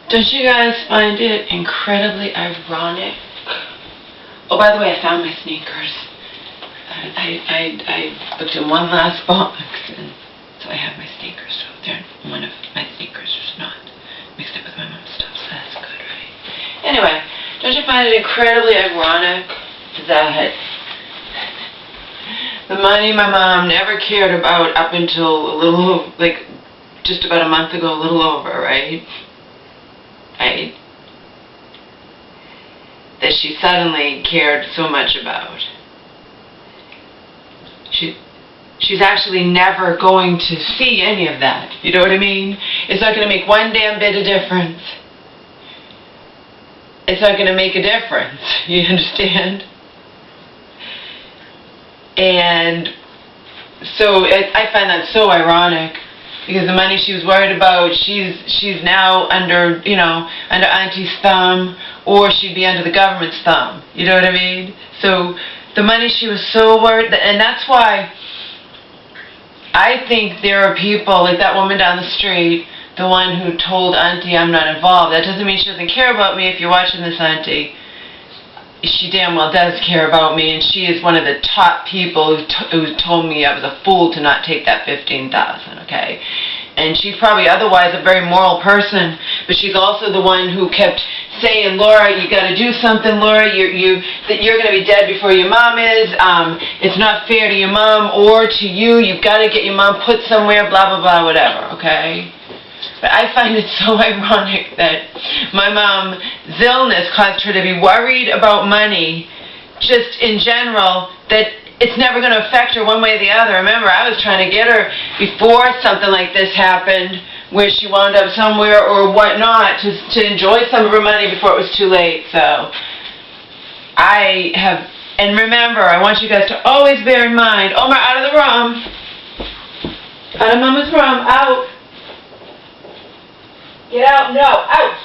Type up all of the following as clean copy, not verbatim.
Don't you guys find it incredibly ironic? Oh, by the way, I found my sneakers. I looked in one last box, and so I have my sneakers. So they're one of my sneakers is not mixed up with my mom's stuff, so that's good, right? Anyway, don't you find it incredibly ironic that the money my mom never cared about up until a little, like, just about a month ago, a little over, right? Right? That she suddenly cared so much about. She's actually never going to see any of that. You know what I mean? It's not going to make one damn bit of difference. It's not going to make a difference. You understand? And so I find that so ironic, because the money she was worried about, she's now under, you know, under auntie's thumb, or she'd be under the government's thumb. You know what I mean? So the money she was so worried, and that's why I think there are people, like that woman down the street, the one who told auntie I'm not involved. That doesn't mean she doesn't care about me. If you're watching this, auntie, she damn well does care about me, and she is one of the top people who told me I was a fool to not take that $15,000, okay? And she's probably otherwise a very moral person, but she's also the one who kept saying, Laura, you got to do something, Laura, you're going to be dead before your mom is, it's not fair to your mom or to you, you've got to get your mom put somewhere, blah, blah, blah, whatever, okay? But I find it so ironic that my mom's illness caused her to be worried about money, just in general, that it's never going to affect her one way or the other. Remember, I was trying to get her before something like this happened, where she wound up somewhere or whatnot, to enjoy some of her money before it was too late. So I have, and remember, I want you guys to always bear in mind, Omar, out of the room, out of Mama's room, out. Get out, no, out,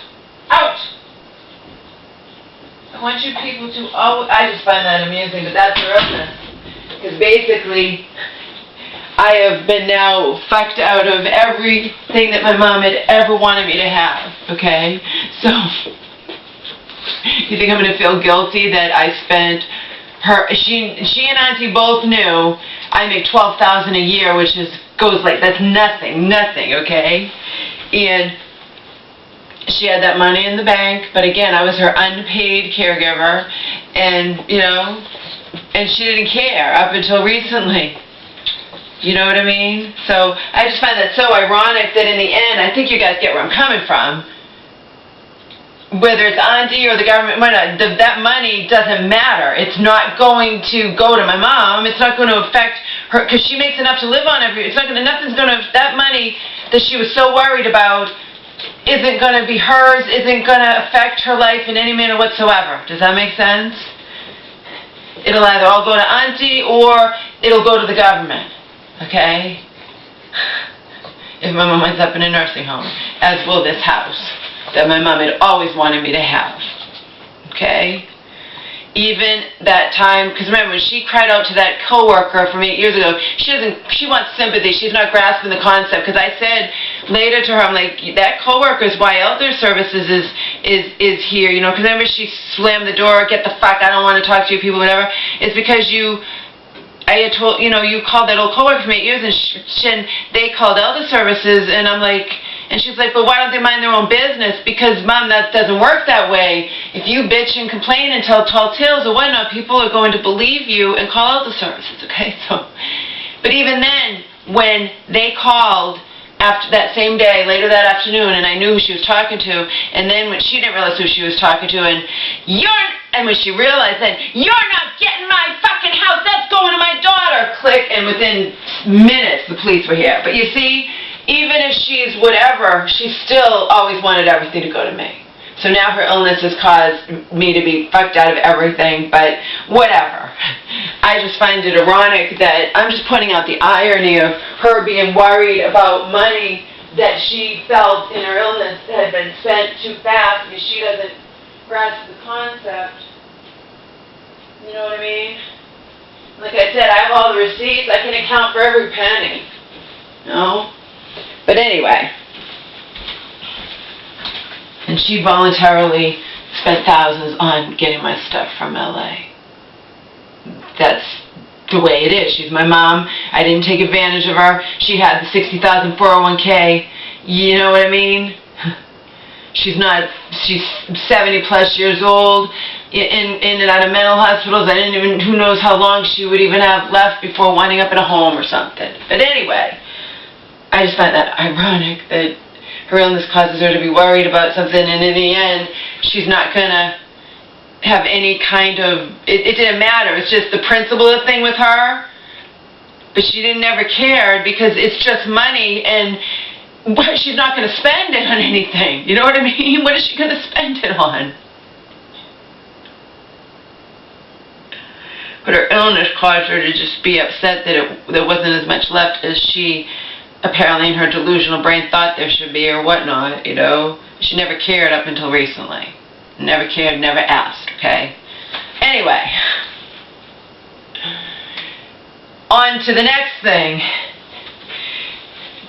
out. I want you people to always, I just find that amusing, but that's her illness. Because basically, I have been now fucked out of everything that my mom had ever wanted me to have, okay? So, you think I'm going to feel guilty that I spent her, she and auntie both knew I make $12,000 a year, which goes like, that's nothing, okay? And she had that money in the bank, but again, I was her unpaid caregiver, and, you know, and she didn't care up until recently. You know what I mean? So I just find that so ironic that in the end, I think you guys get where I'm coming from. Whether it's auntie or the government, that money doesn't matter. It's not going to go to my mom. It's not going to affect her, because she makes enough to live on it's not going to, nothing's going to, that money that she was so worried about isn't going to be hers, isn't going to affect her life in any manner whatsoever. Does that make sense? It'll either all go to auntie or it'll go to the government. Okay? If my mom ends up in a nursing home, as will this house that my mom had always wanted me to have. Okay? Even that time, because remember, when she cried out to that coworker from 8 years ago, she wants sympathy. She's not grasping the concept. Because I said later to her, I'm like, that coworker is why Elder Services is here. You know, because remember she slammed the door, get the fuck, I don't want to talk to you people, whatever. It's because I had told, you know, you called that old coworker from 8 years, and they called Elder Services, and I'm like, and she's like, well, why don't they mind their own business? Because, Mom, that doesn't work that way. If you bitch and complain and tell tall tales or whatnot, people are going to believe you and call Elder Services, okay? So, but even then, when they called after that same day, later that afternoon, and I knew who she was talking to, and then when she didn't realize who she was talking to, and when she realized that, you're not getting my fucking house, that's going to my daughter, click, and within minutes the police were here. But you see, even if she's whatever, she still always wanted everything to go to me. So now her illness has caused me to be fucked out of everything, but whatever. I just find it ironic that I'm just pointing out the irony of her being worried about money that she felt in her illness had been spent too fast because she doesn't grasp the concept. You know what I mean? Like I said, I have all the receipts. I can account for every penny. No? But anyway. And she voluntarily spent thousands on getting my stuff from LA. That's the way it is. She's my mom. I didn't take advantage of her. She had the $60,000 401k. You know what I mean? She's 70 plus years old, in and out of mental hospitals. I didn't even, who knows how long she would even have left before winding up in a home or something. But anyway, I just find that ironic that her illness causes her to be worried about something, and in the end, she's not going to have any kind of, it didn't matter. It's just the principle of the thing with her. But she never cared because it's just money, and she's not going to spend it on anything. You know what I mean? What is she going to spend it on? But her illness caused her to just be upset that there wasn't as much left as she, apparently in her delusional brain, thought there should be or whatnot, you know. She never cared up until recently. Never cared, never asked, okay? Anyway, on to the next thing.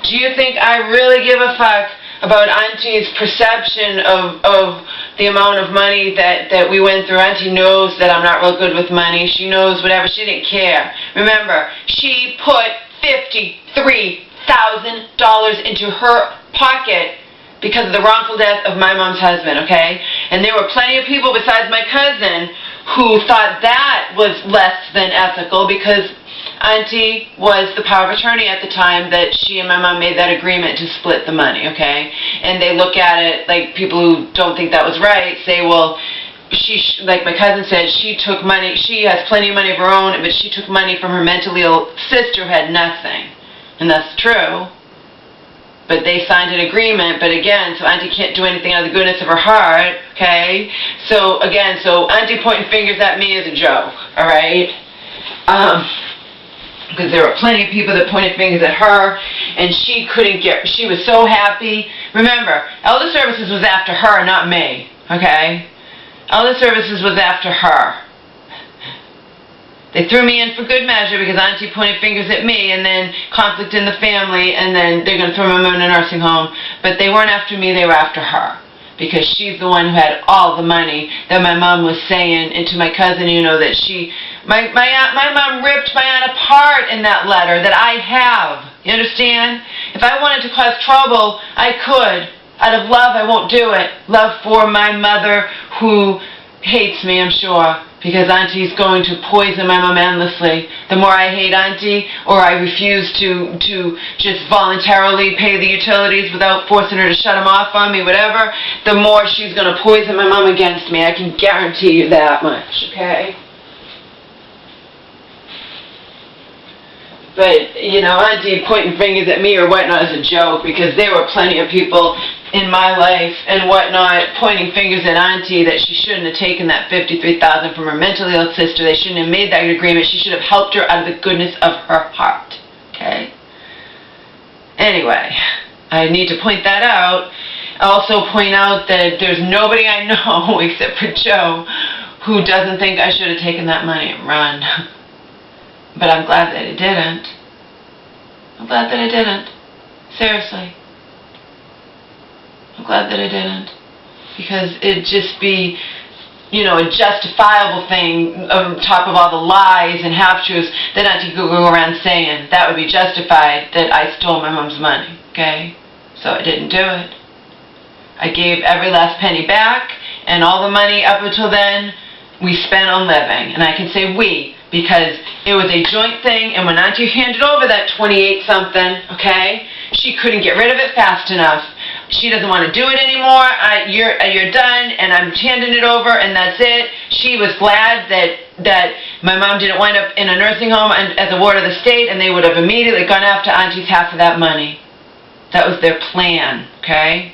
Do you think I really give a fuck about Auntie's perception of the amount of money that we went through? Auntie knows that I'm not real good with money. She knows whatever. She didn't care. Remember, she put $53,000 into her pocket because of the wrongful death of my mom's husband, okay? And there were plenty of people besides my cousin who thought that was less than ethical because Auntie was the power of attorney at the time that she and my mom made that agreement to split the money, okay? And they look at it like people who don't think that was right say, well, like my cousin said, she took money, she has plenty of money of her own, but she took money from her mentally ill sister who had nothing. And that's true. But they signed an agreement, but again, so Auntie can't do anything out of the goodness of her heart, okay? So again, so Auntie pointing fingers at me is a joke, alright? Because there were plenty of people that pointed fingers at her, and she couldn't get, she was so happy. Remember, Elder Services was after her, not me, okay? Elder Services was after her. They threw me in for good measure because Auntie pointed fingers at me, and then conflict in the family, and then they're going to throw my mom in a nursing home. But they weren't after me, they were after her. Because she's the one who had all the money that my mom was saying, and to my cousin, you know, that she, my mom ripped my aunt apart in that letter that I have. You understand? If I wanted to cause trouble, I could. Out of love, I won't do it. Love for my mother, who hates me, I'm sure, because Auntie's going to poison my mom endlessly. The more I hate Auntie, or I refuse to just voluntarily pay the utilities without forcing her to shut them off on me, whatever, the more she's going to poison my mom against me. I can guarantee you that much, okay? But, you know, Auntie pointing fingers at me or whatnot is a joke, because there were plenty of people in my life and whatnot pointing fingers at Auntie that she shouldn't have taken that $53,000 from her mentally ill sister. They shouldn't have made that agreement. She should have helped her out of the goodness of her heart. Okay? Anyway, I need to point that out. Also point out that there's nobody I know except for Joe who doesn't think I should have taken that money and run. But I'm glad that it didn't. I'm glad that I didn't. Seriously. I'm glad that I didn't. Because it'd just be, you know, a justifiable thing on top of all the lies and half-truths that Auntie could go around saying. That would be justified that I stole my mom's money, okay? So I didn't do it. I gave every last penny back, and all the money up until then we spent on living. And I can say we, because it was a joint thing, and when Auntie handed over that 28-something, okay, she couldn't get rid of it fast enough. She doesn't want to do it anymore. You're done, and I'm handing it over, and that's it. She was glad that my mom didn't wind up in a nursing home as a ward of the state, and they would have immediately gone after Auntie's half of that money. That was their plan, okay?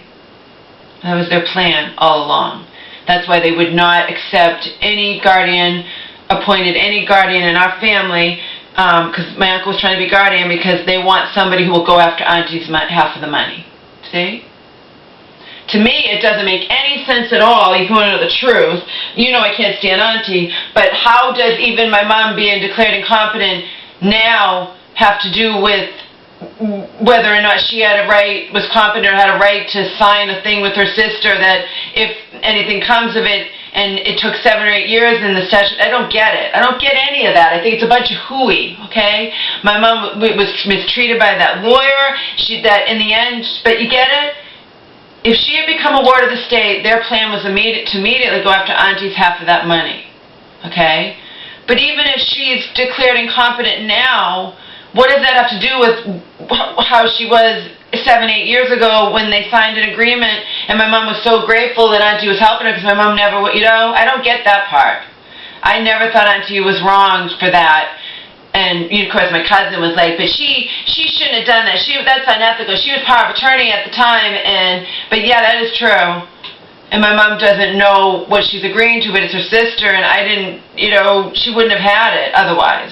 That was their plan all along. That's why they would not accept any guardian, appointed any guardian in our family, because my uncle was trying to be guardian, because they want somebody who will go after Auntie's half of the money. See? To me, it doesn't make any sense at all. If you want to know the truth, you know I can't stand Auntie, but how does even my mom being declared incompetent now have to do with whether or not she had a right, was competent or had a right to sign a thing with her sister that if anything comes of it, and it took 7 or 8 years in the session. I don't get it. I don't get any of that. I think it's a bunch of hooey, okay? My mom was mistreated by that lawyer. That in the end, but you get it? If she had become a ward of the state, their plan was to immediately go after Auntie's half of that money, okay? But even if she's declared incompetent now, what does that have to do with how she was 7, 8 years ago when they signed an agreement and my mom was so grateful that Auntie was helping her because my mom never, I don't get that part. I never thought Auntie was wrong for that. And of course my cousin was like, but she shouldn't have done that. That's unethical. She was power of attorney at the time, but yeah, that is true. And my mom doesn't know what she's agreeing to, but it's her sister, and I didn't, she wouldn't have had it otherwise.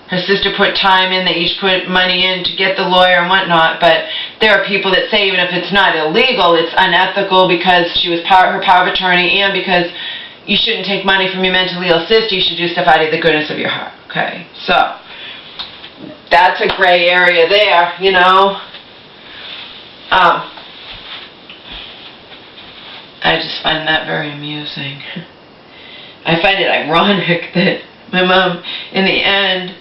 Her sister put time in, they each put money in to get the lawyer and whatnot, but there are people that say even if it's not illegal, it's unethical because she was her power of attorney and because you shouldn't take money from your mentally ill sister, you should do stuff out of the goodness of your heart. Okay, so that's a gray area there, I just find that very amusing. I find it ironic that my mom, in the end,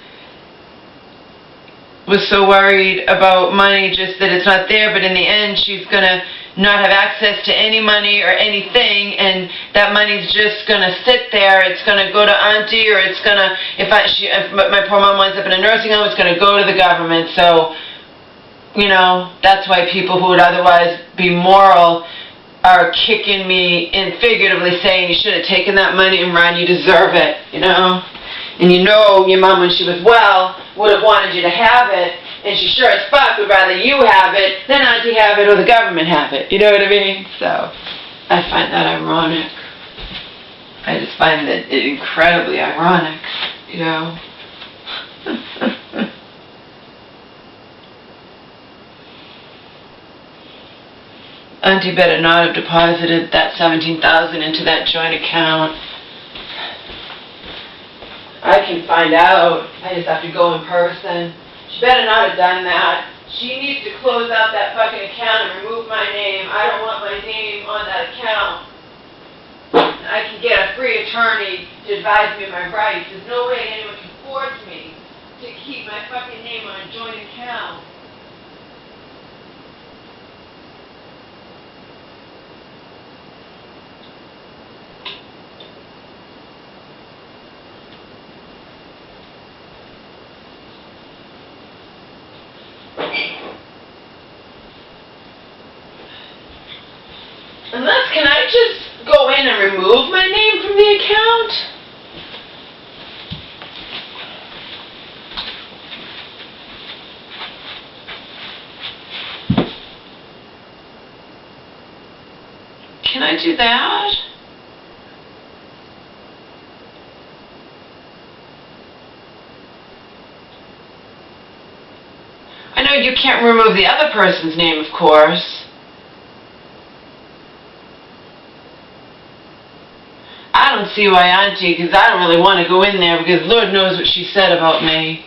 was so worried about money, just that it's not there, but in the end she's going to not have access to any money or anything, and that money's just going to sit there. It's going to go to Auntie, or it's going to, if my poor mom winds up in a nursing home, it's going to go to the government. So, that's why people who would otherwise be moral are kicking me and figuratively saying you should have taken that money and run, you deserve it, And your mom, when she was well, would have wanted you to have it, and she sure as fuck would rather you have it than Auntie have it or the government have it. You know what I mean? So, I find that ironic. I just find that incredibly ironic, Auntie better not have deposited that $17,000 into that joint account. I can find out. I just have to go in person. She better not have done that. She needs to close out that fucking account and remove my name. I don't want my name on that account. I can get a free attorney to advise me of my rights. There's no way anyone can force me to keep my fucking name on a joint account. Unless, can I just go in and remove my name from the account? Can I do that? I know you can't remove the other person's name, of course. I don't see why Auntie, because I don't really want to go in there because Lord knows what she said about me.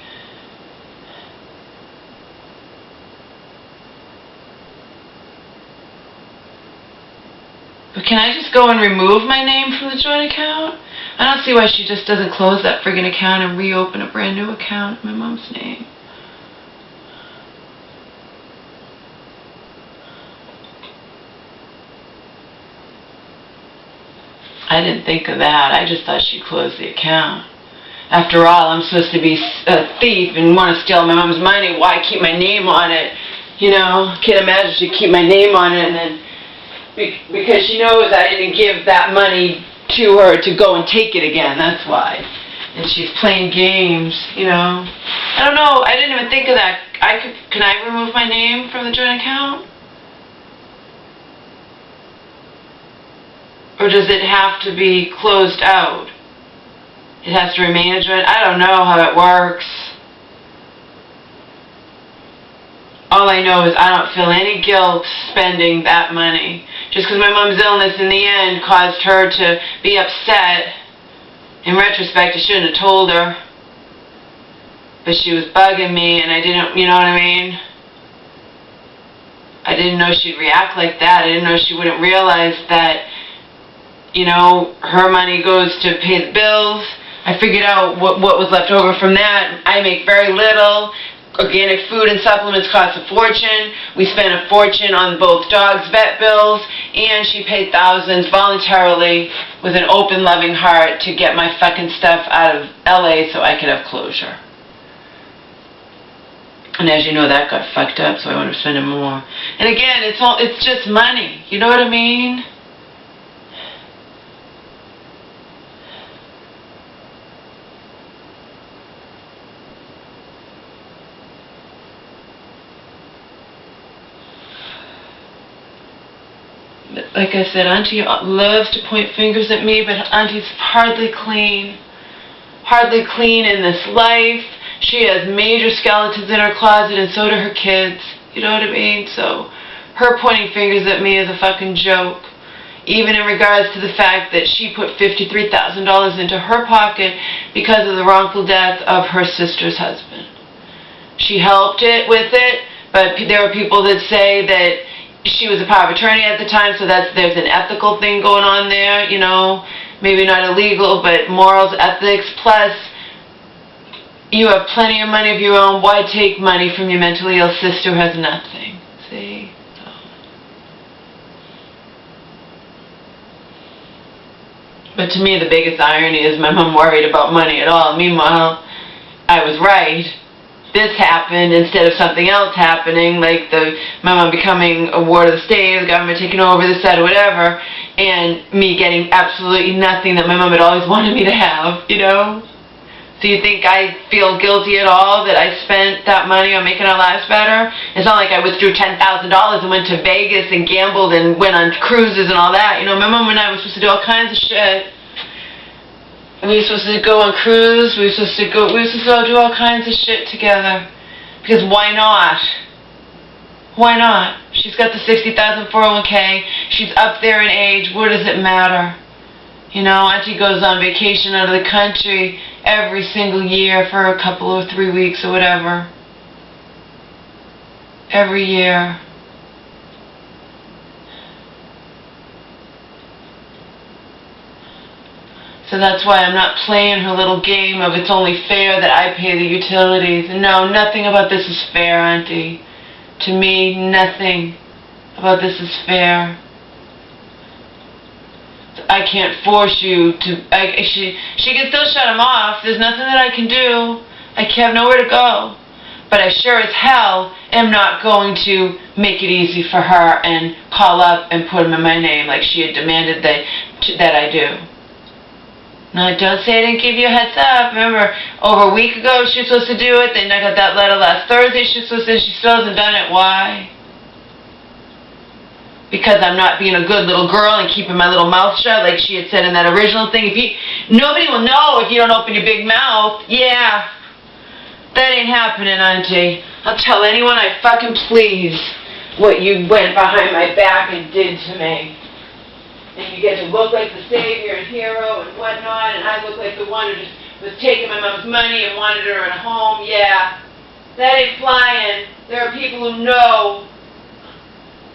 But can I just go and remove my name from the joint account? I don't see why she just doesn't close that friggin' account and reopen a brand new account in my mom's name. I didn't think of that. I just thought she closed the account. After all, I'm supposed to be a thief and want to steal my mom's money. Why keep my name on it? Can't imagine she'd keep my name on it and then because she knows I didn't give that money to her to go and take it again. That's why. And she's playing games, I don't know. I didn't even think of that. Can I remove my name from the joint account? Or does it have to be closed out? It has to remain a joint? I don't know how it works. All I know is I don't feel any guilt spending that money. Just because my mom's illness in the end caused her to be upset. In retrospect, I shouldn't have told her. But she was bugging me and I didn't, you know what I mean? I didn't know she'd react like that. I didn't know she wouldn't realize that, you know, her money goes to pay the bills. I figured out what was left over from that. I make very little. Organic food and supplements cost a fortune. We spent a fortune on both dogs' vet bills, and she paid thousands voluntarily with an open, loving heart to get my fucking stuff out of LA so I could have closure. And as you know, that got fucked up, so I wound up spending more. And again, it's just money. You know what I mean? Like I said, Auntie loves to point fingers at me, but Auntie's hardly clean. Hardly clean in this life. She has major skeletons in her closet, and so do her kids. You know what I mean? So, her pointing fingers at me is a fucking joke. Even in regards to the fact that she put $53,000 into her pocket because of the wrongful death of her sister's husband. She helped with it, but there are people that say that she was a power of attorney at the time, so there's an ethical thing going on there, you know, maybe not illegal, but morals, ethics, plus you have plenty of money of your own. Why take money from your mentally ill sister who has nothing? See? So. But to me, the biggest irony is my mom worried about money at all. Meanwhile, I was right. This happened instead of something else happening, like my mom becoming a ward of the state, the government taking over this, that, or whatever, and me getting absolutely nothing that my mom had always wanted me to have, you know? So you think I feel guilty at all that I spent that money on making our lives better? It's not like I withdrew $10,000 and went to Vegas and gambled and went on cruises and all that. You know, my mom and I were supposed to do all kinds of shit. We were supposed to go on cruise, we were supposed to do all kinds of shit together. Because why not? Why not? She's got the $60,000 401k, she's up there in age, what does it matter? You know, Auntie goes on vacation out of the country every single year for a couple or 3 weeks or whatever. Every year. So that's why I'm not playing her little game of it's only fair that I pay the utilities. No, nothing about this is fair, Auntie. To me, nothing about this is fair. I can't force you to... She can still shut them off. There's nothing that I can do. I have nowhere to go. But I sure as hell am not going to make it easy for her and call up and put them in my name like she had demanded that I do. No, don't say I didn't give you a heads up. Remember, over a week ago she was supposed to do it. Then I got that letter last Thursday she was supposed to. She still hasn't done it. Why? Because I'm not being a good little girl and keeping my little mouth shut like she had said in that original thing. Nobody will know if you don't open your big mouth. Yeah. That ain't happening, Auntie. I'll tell anyone I fucking please what you went behind my back and did to me. And you get to look like the savior and hero and whatnot, and I look like the one who just was taking my mom's money and wanted her in a home. Yeah, that ain't flying. There are people who know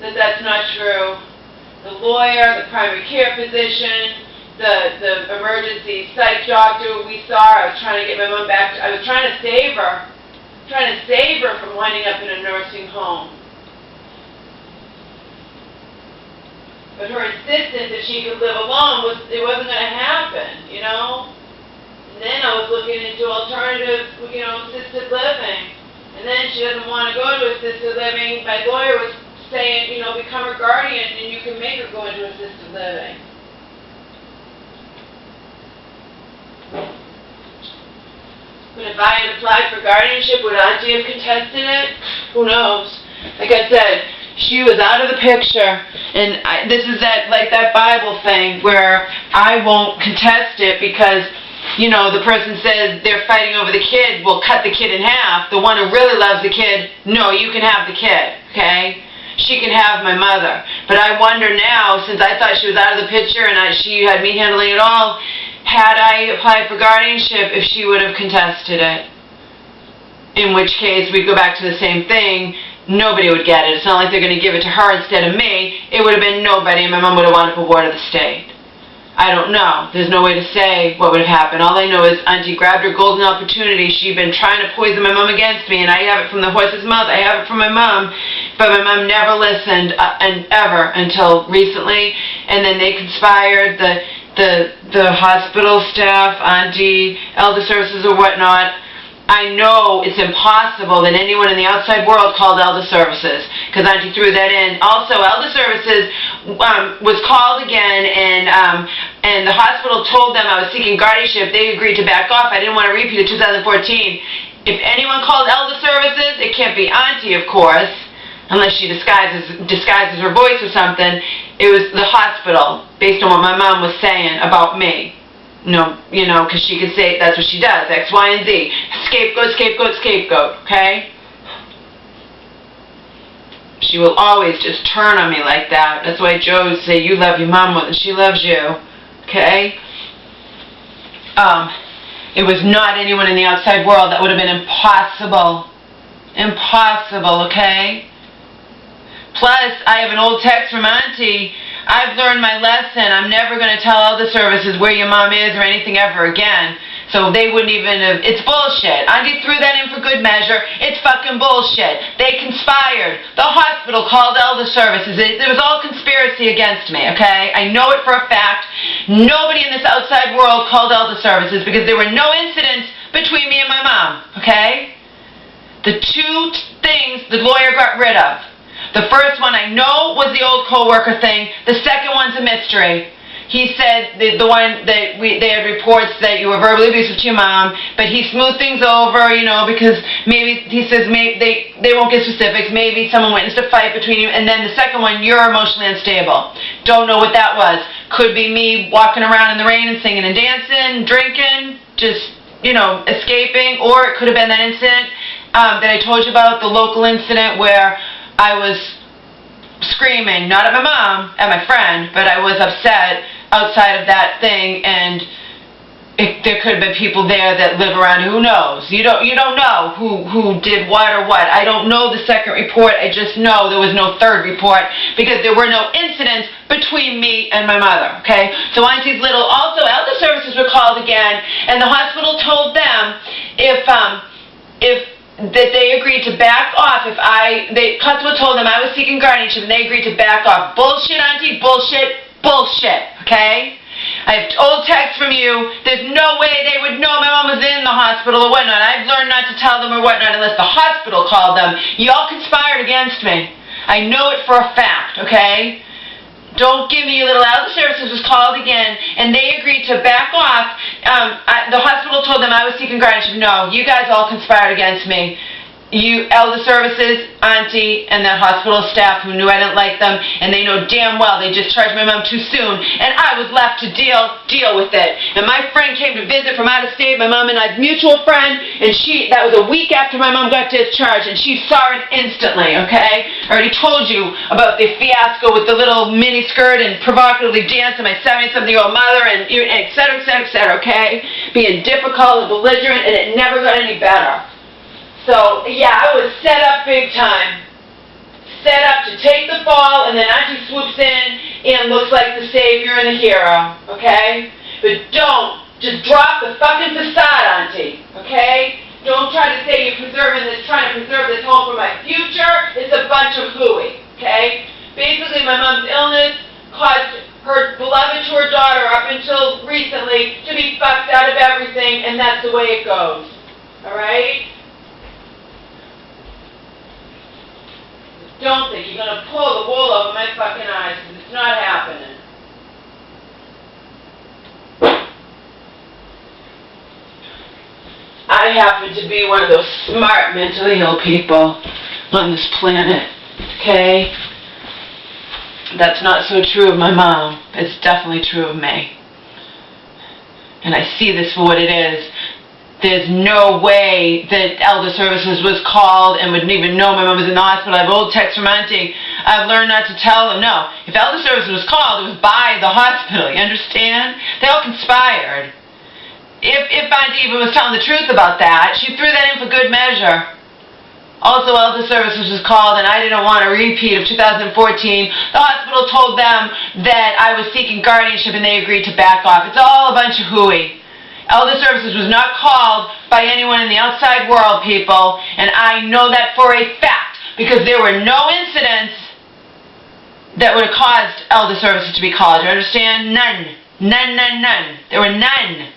that that's not true. The lawyer, the primary care physician, the emergency psych doctor we saw. I was trying to get my mom back. I was trying to save her. Trying to save her from winding up in a nursing home. But her insistence that she could live alone it wasn't going to happen, you know? And then I was looking into alternative, you know, assisted living. And then she doesn't want to go to assisted living. My lawyer was saying, you know, become her guardian and you can make her go into assisted living. But if I had applied for guardianship, would Auntie have contested it? Who knows? Like I said, she was out of the picture, and this is that Bible thing where I won't contest it because, you know, the person says they're fighting over the kid. Well, cut the kid in half. The one who really loves the kid, no, you can have the kid, okay? She can have my mother. But I wonder now, since I thought she was out of the picture and she had me handling it all, had I applied for guardianship, if she would have contested it. In which case, we'd go back to the same thing. nobody would get it. It's not like they're going to give it to her instead of me. It would have been nobody, and my mom would have wound up a ward of the state. I don't know. There's no way to say what would have happened. All I know is Auntie grabbed her golden opportunity. She'd been trying to poison my mom against me, and I have it from the horse's mouth. I have it from my mom. But my mom never listened, ever, until recently. And then they conspired, the hospital staff, Auntie, elder services or whatnot. I know it's impossible that anyone in the outside world called elder services, because Auntie threw that in. Also, elder services was called again, and the hospital told them I was seeking guardianship. They agreed to back off. I didn't want to repeat of 2014. If anyone called elder services, it can't be Auntie, of course, unless she disguises her voice or something. It was the hospital, based on what my mom was saying about me. No, you know, because she could say that's what she does, X, Y, and Z. Scapegoat, scapegoat, scapegoat, okay? She will always just turn on me like that. That's why Joe would say, you love your mom more than she loves you, okay? It was not anyone in the outside world. That would have been impossible. Impossible, okay? Plus, I have an old text from Auntie. I've learned my lesson. I'm never going to tell elder services where your mom is or anything ever again. So they wouldn't even have... It's bullshit. Auntie threw that in for good measure. It's fucking bullshit. They conspired. The hospital called elder services. It was all conspiracy against me, okay? I know it for a fact. Nobody in this outside world called elder services because there were no incidents between me and my mom, okay? The two things the lawyer got rid of. The first one I know was the old co-worker thing. The second one's a mystery. He said the one that they had reports that you were verbally abusive to your mom, but he smoothed things over, you know, because maybe, he says, maybe they won't get specifics, maybe someone witnessed a fight between you, and then the second one, you're emotionally unstable. Don't know what that was. Could be me walking around in the rain and singing and dancing, drinking, just, you know, escaping, or it could have been that incident that I told you about, the local incident where I was screaming, not at my mom, at my friend, but I was upset outside of that thing, and there could have been people there that live around. Who knows? You don't know who did what or what. I don't know the second report. I just know there was no third report because there were no incidents between me and my mother, okay? So Auntie's little, also elder services were called again, and the hospital told them that they agreed to back off the hospital told them I was seeking guardianship, and they agreed to back off. Bullshit, Auntie, bullshit, bullshit, okay? I have old texts from you. There's no way they would know my mom was in the hospital or whatnot. I've learned not to tell them or whatnot unless the hospital called them. Y'all conspired against me. I know it for a fact, okay? Don't give me your little elder services was called again, and they agreed to back off. The hospital told them I was seeking guardianship. No, you guys all conspired against me. You, elder services, Auntie, and that hospital staff who knew I didn't like them, and they know damn well they just charged my mom too soon, and I was left to deal with it. And my friend came to visit from out of state, my mom and I's mutual friend, and that was a week after my mom got discharged, and she saw it instantly, okay? I already told you about the fiasco with the little mini skirt and provocatively dancing my 70-something-year-old mother, and et cetera, et cetera, et cetera, okay? Being difficult and belligerent, and it never got any better. So, yeah, I was set up big time. Set up to take the fall, and then Auntie swoops in and looks like the savior and the hero, okay? But don't just drop the fucking facade, Auntie, okay? Don't try to say you're trying to preserve this home for my future. It's a bunch of hooey, okay? Basically, my mom's illness caused her beloved to her daughter up until recently to be fucked out of everything, and that's the way it goes, all right? Don't think you're going to pull the wool over my fucking eyes, because it's not happening. I happen to be one of those smart, mentally ill people on this planet, okay? That's not so true of my mom. It's definitely true of me. And I see this for what it is. There's no way that elder services was called and wouldn't even know my mom was in the hospital. I have old texts from Auntie. I've learned not to tell them. No. If elder services was called, it was by the hospital. You understand? They all conspired. If Auntie even was telling the truth about that, she threw that in for good measure. Also, Elder Services was called, and I didn't want a repeat of 2014. The hospital told them that I was seeking guardianship, and they agreed to back off. It's all a bunch of hooey. Elder Services was not called by anyone in the outside world, people, and I know that for a fact, because there were no incidents that would have caused Elder Services to be called. You understand? None. None, none, none. There were none.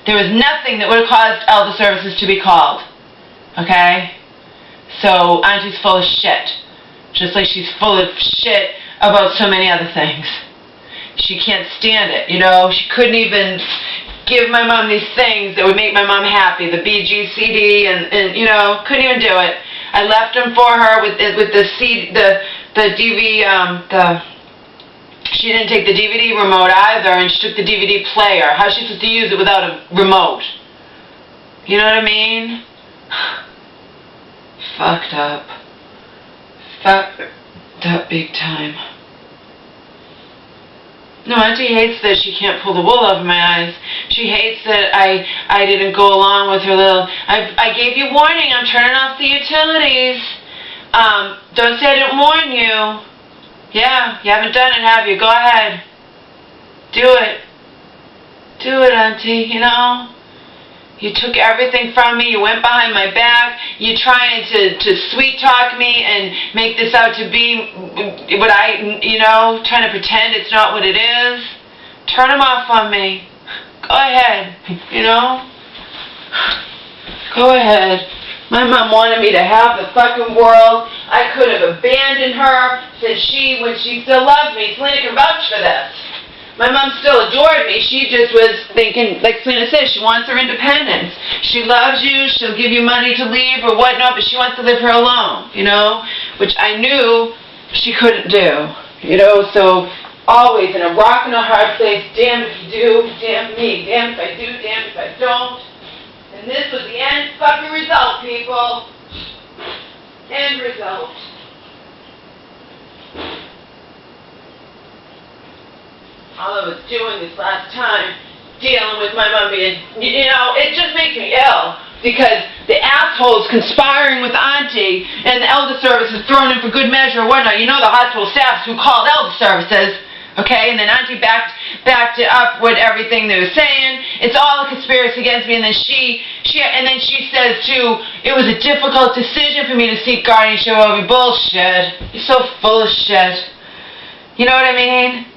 There was nothing that would have caused Elder Services to be called. Okay? So, Auntie's full of shit. Just like she's full of shit about so many other things. She can't stand it, you know? She couldn't even give my mom these things that would make my mom happy. The BGCD and you know, couldn't even do it. I left them for her with the DVD, she didn't take the DVD remote either, and she took the DVD player. How's she supposed to use it without a remote? You know what I mean? Fucked up. Fucked up big time. No, Auntie hates that she can't pull the wool over my eyes. She hates that I didn't go along with her little... I gave you warning, I'm turning off the utilities. Don't say I didn't warn you. Yeah, you haven't done it, have you? Go ahead. Do it. Do it, Auntie, you know? You took everything from me. You went behind my back. You're trying to sweet talk me and make this out to be what you know, trying to pretend it's not what it is. Turn them off on me. Go ahead, you know? Go ahead. My mom wanted me to have the fucking world. I could have abandoned her since when she still loved me. Selena can vouch for this. My mom still adored me. She just was thinking, like Selena said, she wants her independence. She loves you. She'll give you money to leave or whatnot, but she wants to live her alone, you know, which I knew she couldn't do, you know, so always in a rock and a hard place. Damn if you do, damn me. Damn if I do, damn if I don't. And this was the end fucking result, people. End result. All I was doing this last time, dealing with my mom being, you know, it just makes me ill. Because the assholes conspiring with Auntie and the Elder Services thrown in for good measure or whatnot. You know the hospital staffs who called Elder Services. Okay, and then Auntie backed it up with everything they were saying. It's all a conspiracy against me. And then she says too, it was a difficult decision for me to seek guardianship over you. Bullshit. You're so full of shit. You know what I mean?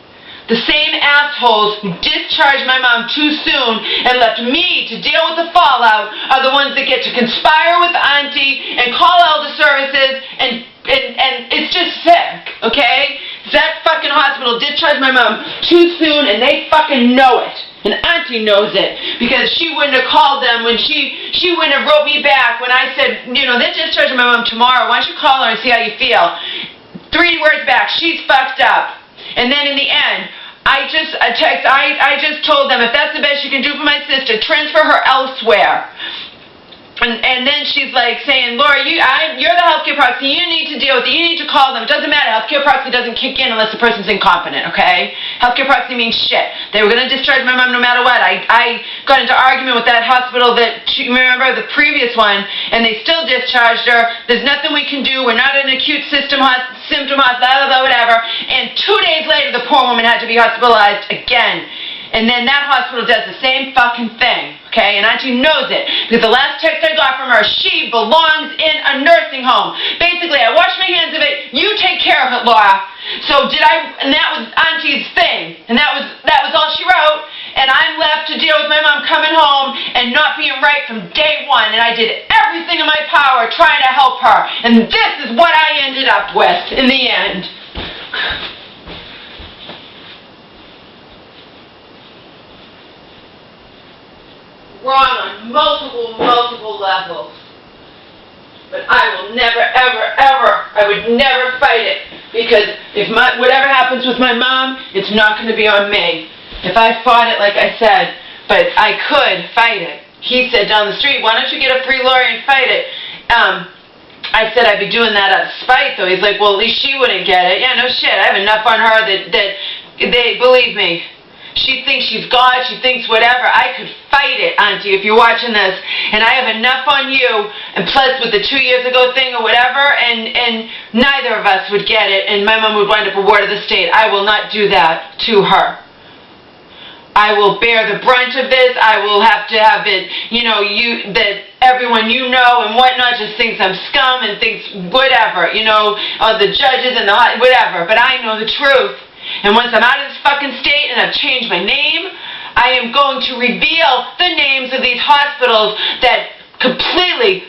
The same assholes who discharged my mom too soon and left me to deal with the fallout are the ones that get to conspire with Auntie and call Elder Services and it's just sick, okay? That fucking hospital discharged my mom too soon and they fucking know it. And Auntie knows it because she wouldn't have called them when she wouldn't have wrote me back when I said, you know, they're discharging my mom tomorrow. Why don't you call her and see how you feel? 3 words back, she's fucked up. And then in the end, I just told them if that's the best you can do for my sister, transfer her elsewhere. And then she's like saying, Laura, you're the healthcare proxy. You need to deal with it. You need to call them. It doesn't matter. Healthcare proxy doesn't kick in unless the person's incompetent, okay? Healthcare proxy means shit. They were going to discharge my mom no matter what. I got into argument with that hospital remember the previous one, and they still discharged her. There's nothing we can do. We're not an acute symptom hospital, blah, blah, blah, whatever. And 2 days later, the poor woman had to be hospitalized again. And then that hospital does the same fucking thing, okay? And Auntie knows it. Because the last text I got from her, she belongs in a nursing home. Basically, I wash my hands of it. You take care of it, Laura. So and that was Auntie's thing. And that was all she wrote. And I'm left to deal with my mom coming home and not being right from day one. And I did everything in my power trying to help her. And this is what I ended up with in the end. Wrong on multiple levels. But I will never, ever, ever, I would never fight it. Because if whatever happens with my mom, it's not going to be on me. If I fought it, like I said, but I could fight it. He said down the street, why don't you get a free lawyer and fight it? I said I'd be doing that out of spite, though. He's like, well, at least she wouldn't get it. Yeah, no shit. I have enough on her that they believe me. She thinks she's God, she thinks whatever. I could fight it, Auntie, if you're watching this. And I have enough on you, and plus with the 2 years ago thing or whatever, and neither of us would get it, and my mom would wind up a ward of the state. I will not do that to her. I will bear the brunt of this. I will have to have it, that everyone and whatnot just thinks I'm scum and thinks whatever, the judges and whatever. But I know the truth. And once I'm out of this fucking state and I've changed my name, I am going to reveal the names of these hospitals that completely